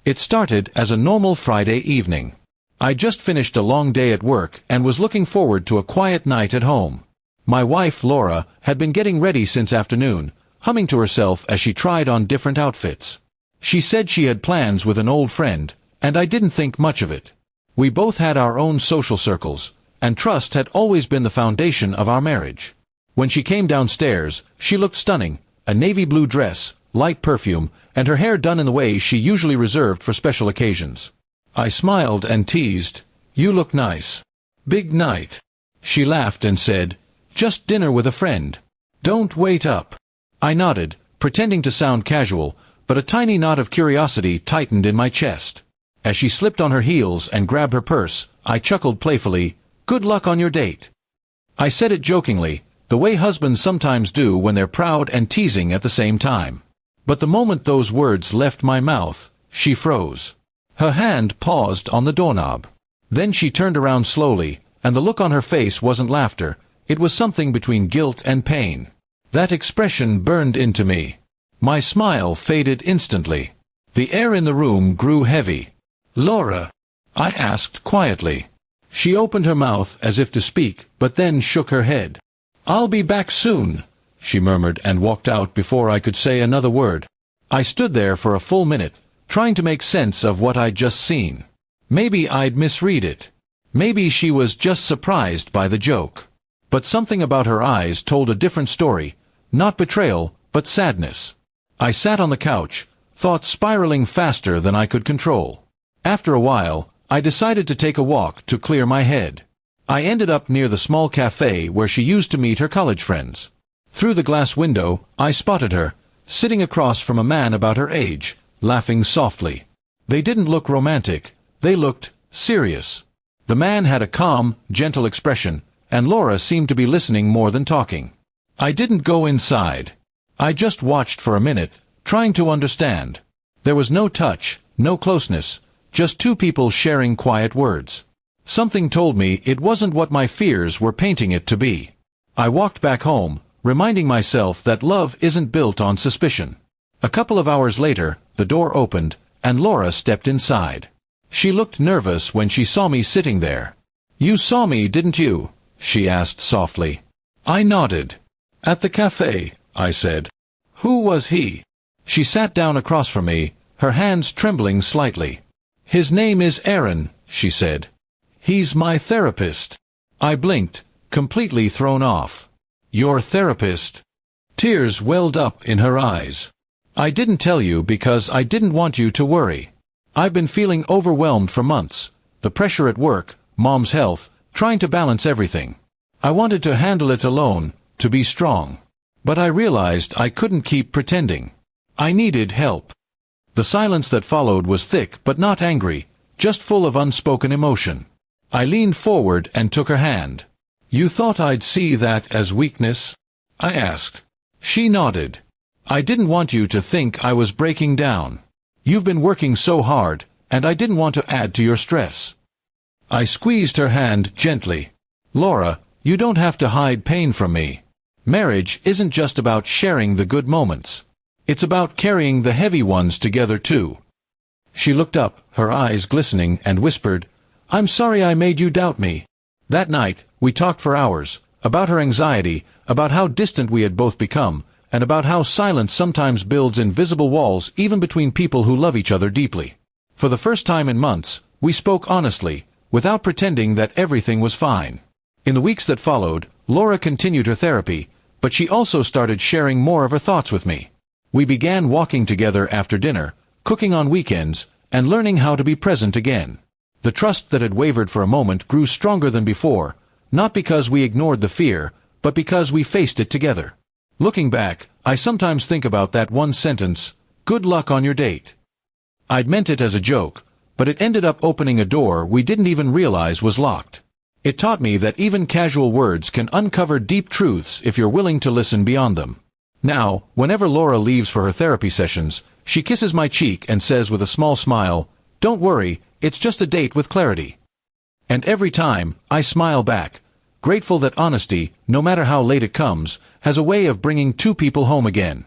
It started as a normal Friday evening. I just finished a long day at work and was looking forward to a quiet night at home. My wife, Laura, had been getting ready since afternoon, humming to herself as she tried on different outfits. She said she had plans with an old friend, and I didn't think much of it. We both had our own social circles, and trust had always been the foundation of our marriage. When she came downstairs, she looked stunning, a navy blue dress, light perfume, and her hair done in the way she usually reserved for special occasions. I smiled and teased, "You look nice. Big night." She laughed and said, "Just dinner with a friend. Don't wait up." I nodded, pretending to sound casual, but a tiny knot of curiosity tightened in my chest. As she slipped on her heels and grabbed her purse, I chuckled playfully, "Good luck on your date." I said it jokingly, the way husbands sometimes do when they're proud and teasing at the same time. But the moment those words left my mouth, she froze. Her hand paused on the doorknob. Then she turned around slowly, and the look on her face wasn't laughter, it was something between guilt and pain. That expression burned into me. My smile faded instantly. The air in the room grew heavy. "Laura?" I asked quietly. She opened her mouth as if to speak, but then shook her head. "I'll be back soon," she murmured and walked out before I could say another word. I stood there for a full minute, trying to make sense of what I'd just seen. Maybe I'd misread it. Maybe she was just surprised by the joke. But something about her eyes told a different story, not betrayal, but sadness. I sat on the couch, thoughts spiraling faster than I could control. After a while, I decided to take a walk to clear my head. I ended up near the small cafe where she used to meet her college friends. Through the glass window, I spotted her, sitting across from a man about her age, laughing softly. They didn't look romantic, they looked serious. The man had a calm, gentle expression, and Laura seemed to be listening more than talking. I didn't go inside. I just watched for a minute, trying to understand. There was no touch, no closeness, just two people sharing quiet words. Something told me it wasn't what my fears were painting it to be. I walked back home, reminding myself that love isn't built on suspicion. A couple of hours later, the door opened, and Laura stepped inside. She looked nervous when she saw me sitting there. "You saw me, didn't you?" she asked softly. I nodded. "At the cafe," I said. "Who was he?" She sat down across from me, her hands trembling slightly. "His name is Aaron," she said. "He's my therapist." I blinked, completely thrown off. "Your therapist?" Tears welled up in her eyes. "I didn't tell you because I didn't want you to worry. I've been feeling overwhelmed for months. The pressure at work, Mom's health, trying to balance everything. I wanted to handle it alone, to be strong. But I realized I couldn't keep pretending. I needed help." The silence that followed was thick but not angry, just full of unspoken emotion. I leaned forward and took her hand. "You thought I'd see that as weakness?" I asked. She nodded. "I didn't want you to think I was breaking down. You've been working so hard, and I didn't want to add to your stress." I squeezed her hand gently. "Laura, you don't have to hide pain from me. Marriage isn't just about sharing the good moments. It's about carrying the heavy ones together too." She looked up, her eyes glistening, and whispered, "I'm sorry I made you doubt me." That night, we talked for hours, about her anxiety, about how distant we had both become, and about how silence sometimes builds invisible walls even between people who love each other deeply. For the first time in months, we spoke honestly, without pretending that everything was fine. In the weeks that followed, Laura continued her therapy, but she also started sharing more of her thoughts with me. We began walking together after dinner, cooking on weekends, and learning how to be present again. The trust that had wavered for a moment grew stronger than before, not because we ignored the fear, but because we faced it together. Looking back, I sometimes think about that one sentence, "Good luck on your date." I'd meant it as a joke, but it ended up opening a door we didn't even realize was locked. It taught me that even casual words can uncover deep truths if you're willing to listen beyond them. Now, whenever Laura leaves for her therapy sessions, she kisses my cheek and says with a small smile, "Don't worry, it's just a date with clarity." And every time, I smile back, grateful that honesty, no matter how late it comes, has a way of bringing two people home again.